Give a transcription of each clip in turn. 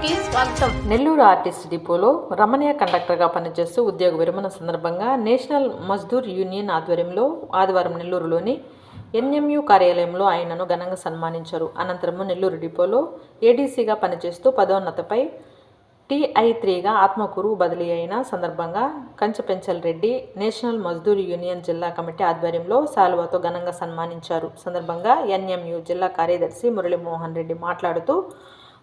కి స్వాగతం. నెల్లూరు ఆర్టీసీ డిపోలో రమణీయ కండక్టర్గా పనిచేస్తూ ఉద్యోగ విరమణ సందర్భంగా నేషనల్ మజ్దూర్ యూనియన్ ఆధ్వర్యంలో ఆదివారం నెల్లూరులోని ఎన్ఎంయు కార్యాలయంలో ఆయనను ఘనంగా సన్మానించారు. అనంతరం నెల్లూరు డిపోలో ఏడీసీగా పనిచేస్తూ పదోన్నతిపై TI3గా ఆత్మకూరు బదిలీ అయిన సందర్భంగా కంచపెంచల్ రెడ్డి నేషనల్ మజ్దూర్ యూనియన్ జిల్లా కమిటీ ఆధ్వర్యంలో శాలువాతో ఘనంగా సన్మానించారు. సందర్భంగా ఎన్ఎంయు జిల్లా కార్యదర్శి మురళీమోహన్ రెడ్డి మాట్లాడుతూ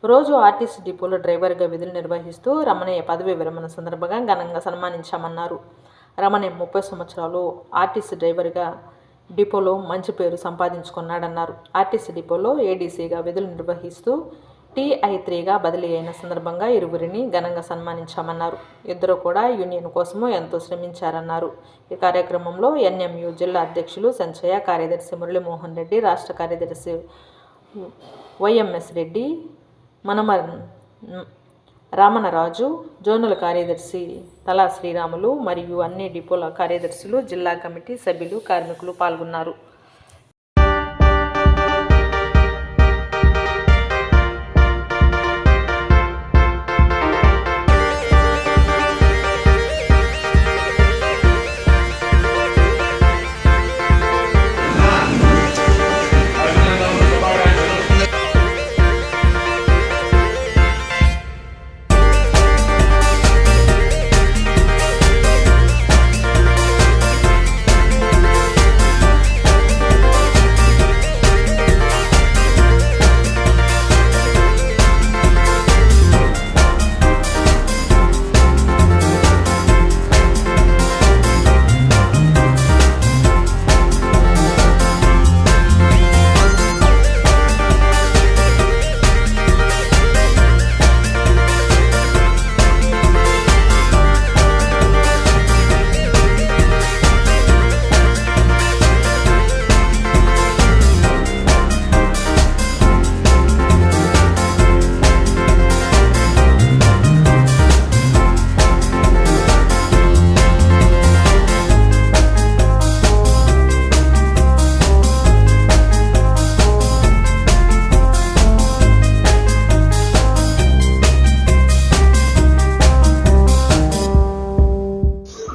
రోజు ఆర్టీసీ డిపోలో డ్రైవర్గా విధులు నిర్వహిస్తూ రమణయ్య పదవి విరమణ సందర్భంగా ఘనంగా సన్మానించామన్నారు. రమణయ్య 30 సంవత్సరాలు ఆర్టీసీ డ్రైవర్గా డిపోలో మంచి పేరు సంపాదించుకున్నాడన్నారు. ఆర్టీసీ డిపోలో ఏడీసీగా విధులు నిర్వహిస్తూ TI3గా బదిలీ అయిన సందర్భంగా ఇరువురిని ఘనంగా సన్మానించామన్నారు. ఇద్దరు కూడా యూనియన్ కోసము ఎంతో శ్రమించారన్నారు. ఈ కార్యక్రమంలో ఎన్ఎంయు జిల్లా అధ్యక్షులు సంచయ్య, కార్యదర్శి మురళీమోహన్ రెడ్డి, రాష్ట్ర కార్యదర్శి YMS రెడ్డి, రామనరాజు, జోనల్ కార్యదర్శి తలా శ్రీరాములు మరియు అన్ని డిపోల కార్యదర్శులు, జిల్లా కమిటీ సభ్యులు, కార్మికులు పాల్గొన్నారు.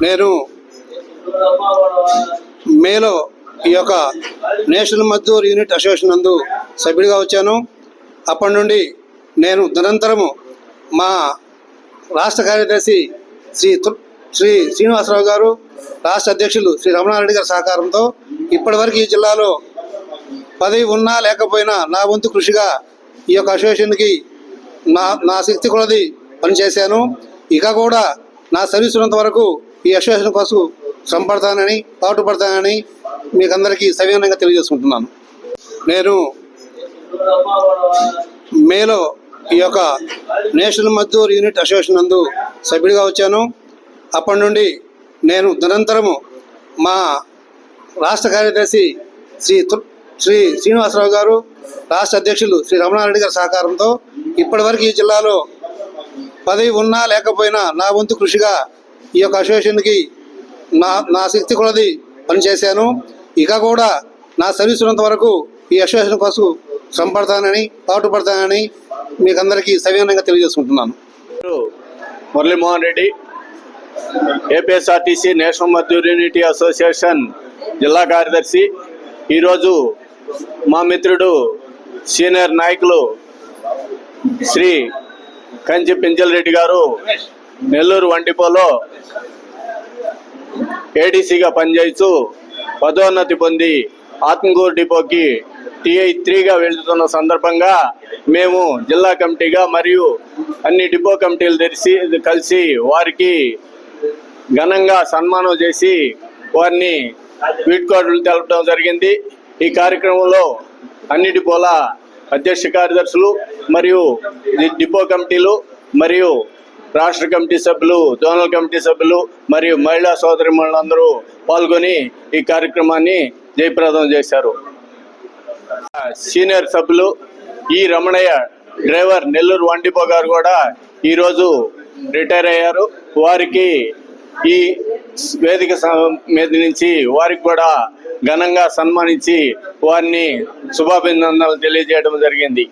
నేను మేలో ఈ యొక్క నేషనల్ మజ్దూర్ యూనిట్ అసోసియేషన్ నందు సభ్యుడిగా వచ్చాను. అప్పటి నుండి నేను నిరంతరము మా రాష్ట్ర కార్యదర్శి శ్రీ శ్రీనివాసరావు గారు, రాష్ట్ర అధ్యక్షులు శ్రీ రమణారెడ్డి గారి సహకారంతో ఇప్పటివరకు ఈ జిల్లాలో పదవి ఉన్నా లేకపోయినా నా వంతు కృషిగా ఈ యొక్క అసోసియేషన్కి నా శక్తి కొలది పనిచేశాను. ఇక కూడా నా సర్వీస్ ఉన్నంత వరకు ఈ అసోసియేషన్ కోసం శ్రమపడతానని, పాటుపడతానని మీకు అందరికీ సవినయంగా తెలియజేసుకుంటున్నాను. నేను మేలో ఈ యొక్క నేషనల్ మజ్దూర్ యూనిట్ అసోసియేషన్ నందు సభ్యుడిగా వచ్చాను. అప్పటి నుండి నేను నిరంతరము మా రాష్ట్ర కార్యదర్శి శ్రీ శ్రీనివాసరావు గారు, రాష్ట్ర అధ్యక్షులు శ్రీ రమణారెడ్డి గారి సహకారంతో ఇప్పటివరకు ఈ జిల్లాలో పదవి ఉన్నా లేకపోయినా నా వంతు కృషిగా ఈ యొక్క అసోసియేషన్కి నా శక్తి కొలది పనిచేశాను. ఇక కూడా నా సర్వీస్ ఉన్నంత వరకు ఈ అసోసియేషన్ కోసం శ్రమపడతానని, పాటుపడతానని మీకు అందరికీ సవినయంగా తెలియజేసుకుంటున్నాను. Muralimohan Reddy, APSRTC national Mazdoor unity association జిల్లా కార్యదర్శి. ఈరోజు మా మిత్రుడు సీనియర్ నాయకులు శ్రీ కంచపెంచల్ రెడ్డి గారు నెల్లూరు డిపోలో ఏడీసీగా పనిచేస్తూ పదోన్నతి పొంది ఆత్మకూరు డిపోకి TI3గా వెళ్తున్న సందర్భంగా మేము జిల్లా కమిటీగా మరియు అన్ని డిపో కమిటీలు కలిసి వారికి ఘనంగా సన్మానం చేసి వారిని వీడ్కోట్లు తెలపడం జరిగింది. ఈ కార్యక్రమంలో అన్ని డిపోల అధ్యక్ష కార్యదర్శులు మరియు డిపో కమిటీలు మరియు రాష్ట్ర కమిటీ సభ్యులు, జోనల్ కమిటీ సభ్యులు మరియు మహిళా సోదరిమణులందరూ పాల్గొని ఈ కార్యక్రమాన్ని జయప్రదం చేశారు. సీనియర్ సభ్యులు ఈ రమణయ్య డ్రైవర్ నెల్లూరు డిపో గారు కూడా ఈరోజు రిటైర్ అయ్యారు. వారికి ఈ వేదిక మీద నుంచి వారికి కూడా ఘనంగా సన్మానించి వారిని శుభాభినందనలు తెలియజేయడం జరిగింది.